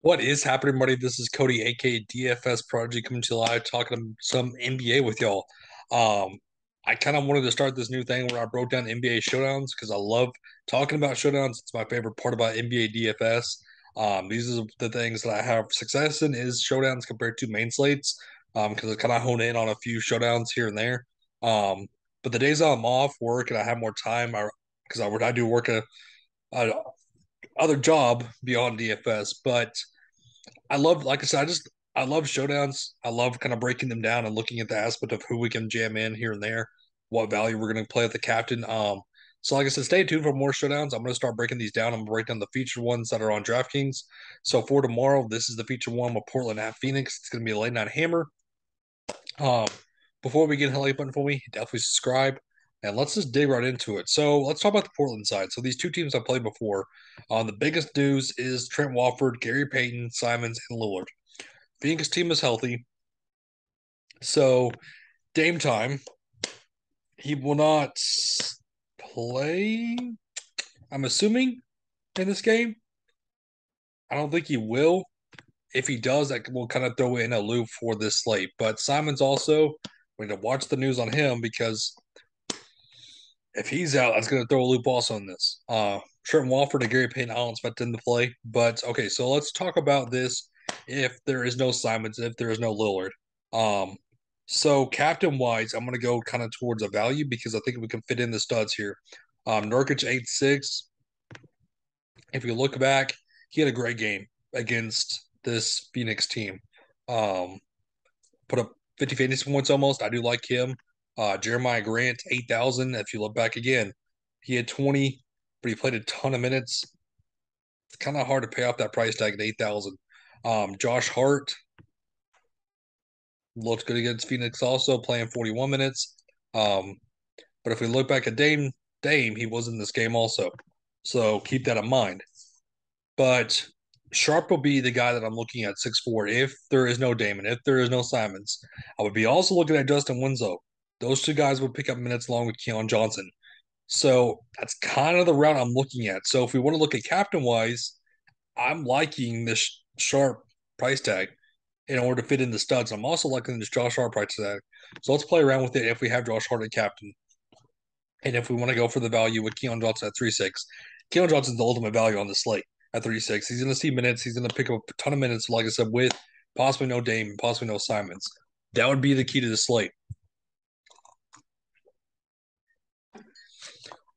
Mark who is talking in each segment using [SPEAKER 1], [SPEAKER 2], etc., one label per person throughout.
[SPEAKER 1] What is happening, buddy? This is Cody, aka DFS Prodigy, coming to you live, talking some NBA with y'all. Um, I kind of wanted to start this new thing where I broke down NBA showdowns because I love talking about showdowns. It's my favorite part about NBA DFS. These are the things that I have success in is showdowns compared to main slates. Because I kind of hone in on a few showdowns here and there. Um, but the days I'm off work and I have more time, I do work a other job beyond DFS, but I love, like I said, I love showdowns. I love kind of breaking them down and looking at the aspect of who we can jam in here and there, what value we're going to play with the captain. So like I said, stay tuned for more showdowns. I'm going to start breaking these down. I'm going to break down the featured ones that are on DraftKings. So for tomorrow, this is the featured one with Portland at Phoenix. It's going to be a late night hammer. Um, Before we get a like button for me, definitely subscribe. And let's just dig right into it. So let's talk about the Portland side. So these two teams I played before. The biggest news is Trent Watford, Gary Payton, Simons, and Lillard. Phoenix team is healthy. So Dame time, he will not play. I'm assuming in this game. I don't think he will. If he does, that will kind of throw in a loop for this slate. But Simons also, we need to watch the news on him because if he's out, that's going to throw a loop also in this. Trent Walford and Gary Payton, I don't expect them to play. But okay, so let's talk about this. If there is no Simons, if there is no Lillard, um, so captain wise, I'm going to go kind of towards a value because I think we can fit in the studs here. Nurkic 8-6. If you look back, he had a great game against this Phoenix team. Um, put up 50 fantasy points almost. I do like him. Jeremiah Grant, 8,000. If you look back again, he had 20, but he played a ton of minutes. It's kind of hard to pay off that price tag at 8,000. Josh Hart looked good against Phoenix also, playing 41 minutes. Um, but if we look back at Dame, he was in this game also. So keep that in mind. But Sharp will be the guy that I'm looking at 6'4" if there is no Damon, if there is no Simons. I would be also looking at Justin Winslow. Those two guys would pick up minutes along with Keon Johnson. So that's kind of the route I'm looking at. So if we want to look at captain wise, I'm liking this Sharp price tag in order to fit in the studs. I'm also liking this Josh Hart price tag. So let's play around with it if we have Josh Hart at captain. And if we want to go for the value with Keon Johnson at 3-6, Keon Johnson's the ultimate value on the slate at 3-6. He's going to see minutes. He's going to pick up a ton of minutes, like I said, with possibly no Dame, possibly no Simons. That would be the key to the slate.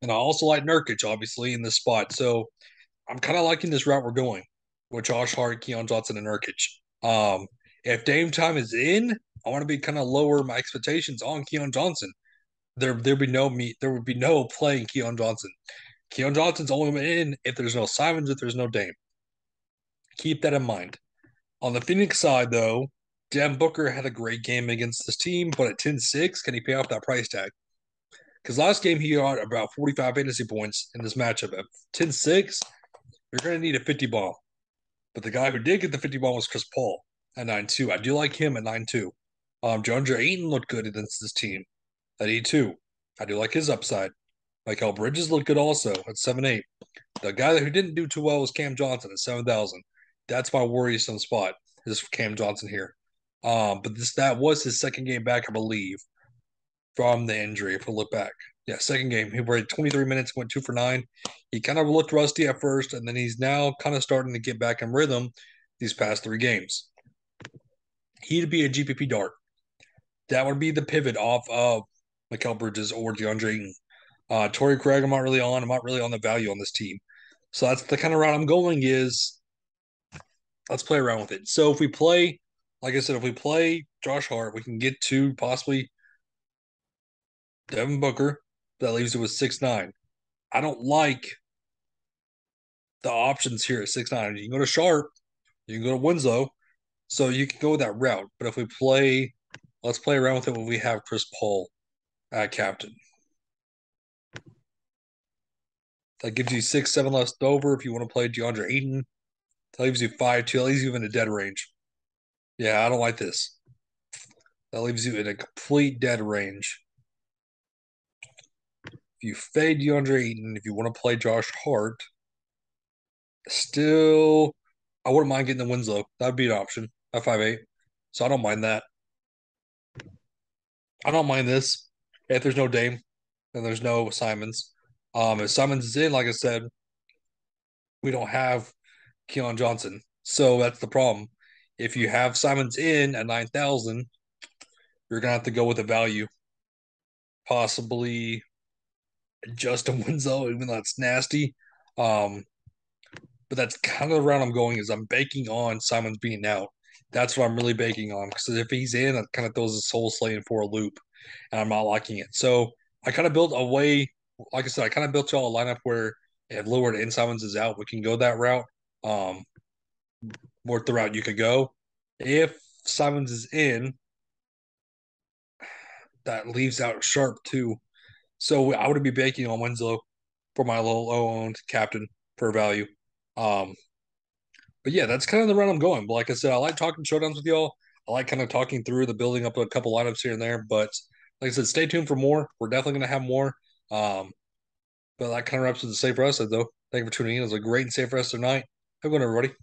[SPEAKER 1] And I also like Nurkic, obviously, in this spot. So I'm kind of liking this route we're going with Josh Hart, Keon Johnson, and Nurkic. If Dame time is in, I want to be kind of lower my expectations on Keon Johnson. There would be no playing Keon Johnson. Keon Johnson's only in if there's no Simons, if there's no Dame. Keep that in mind. On the Phoenix side, though, Devin Booker had a great game against this team, but at 10-6, can he pay off that price tag? Because last game he got about 45 fantasy points in this matchup. At 10-6, you're going to need a 50 bomb. But the guy who did get the 50 bomb was Chris Paul at 9-2. I do like him at 9-2. DeAndre Ayton looked good against this team at 8-2. I do like his upside. Michael Bridges looked good also at 7-8. The guy who didn't do too well was Cam Johnson at 7,000. That's my worrisome spot is Cam Johnson here. But that was his second game back, I believe, from the injury. If we look back, yeah, second game he played 23 minutes, went 2 for 9. He kind of looked rusty at first, and then he's now kind of starting to get back in rhythm these past 3 games. He'd be a GPP dart. That would be the pivot off of Mikel Bridges or DeAndre Ayton. Torrey Craig, I'm not really on. I'm not really on the value on this team. So that's the kind of route I'm going is let's play around with it. So if we play, like I said, if we play Josh Hart, we can get to possibly Devin Booker. That leaves it with 6-9. I don't like the options here at 6-9. You can go to Sharp, you can go to Winslow, so you can go with that route. But if we play, let's play around with it when we have Chris Paul at captain. That gives you 6-7 left over if you want to play DeAndre Ayton. That leaves you 5-2. That leaves you in a dead range. Yeah, I don't like this. That leaves you in a complete dead range. If you fade DeAndre Ayton, if you want to play Josh Hart, still I wouldn't mind getting the Winslow. That would be an option at 5'8". So I don't mind that. I don't mind this if there's no Dame and there's no Simons. If Simons is in, like I said, we don't have Keon Johnson. So that's the problem. If you have Simons in at 9,000, you're gonna have to go with a value, possibly Justin Winslow, even though that's nasty. Um, but that's kind of the route I'm going. Is I'm banking on Simons being out. That's what I'm really banking on because if he's in, it kind of throws his whole slate in for a loop, and I'm not liking it. So I kind of built a way. Like I said, I kind of built y'all a lineup where if Lillard and Simons is out, we can go that route. Um, worth the route you could go. If Simons is in, that leaves out Sharp too. So I would be banking on Winslow for my low owned captain for value. Um, but yeah, that's kind of the run I'm going. But like I said, I like talking showdowns with y'all. I like kind of talking through the building up a couple lineups here and there. But like I said, stay tuned for more. We're definitely going to have more. Um, but that kind of wraps up the safe rest though. Thank you for tuning in. It was a great and safe rest tonight. Have a good one, everybody.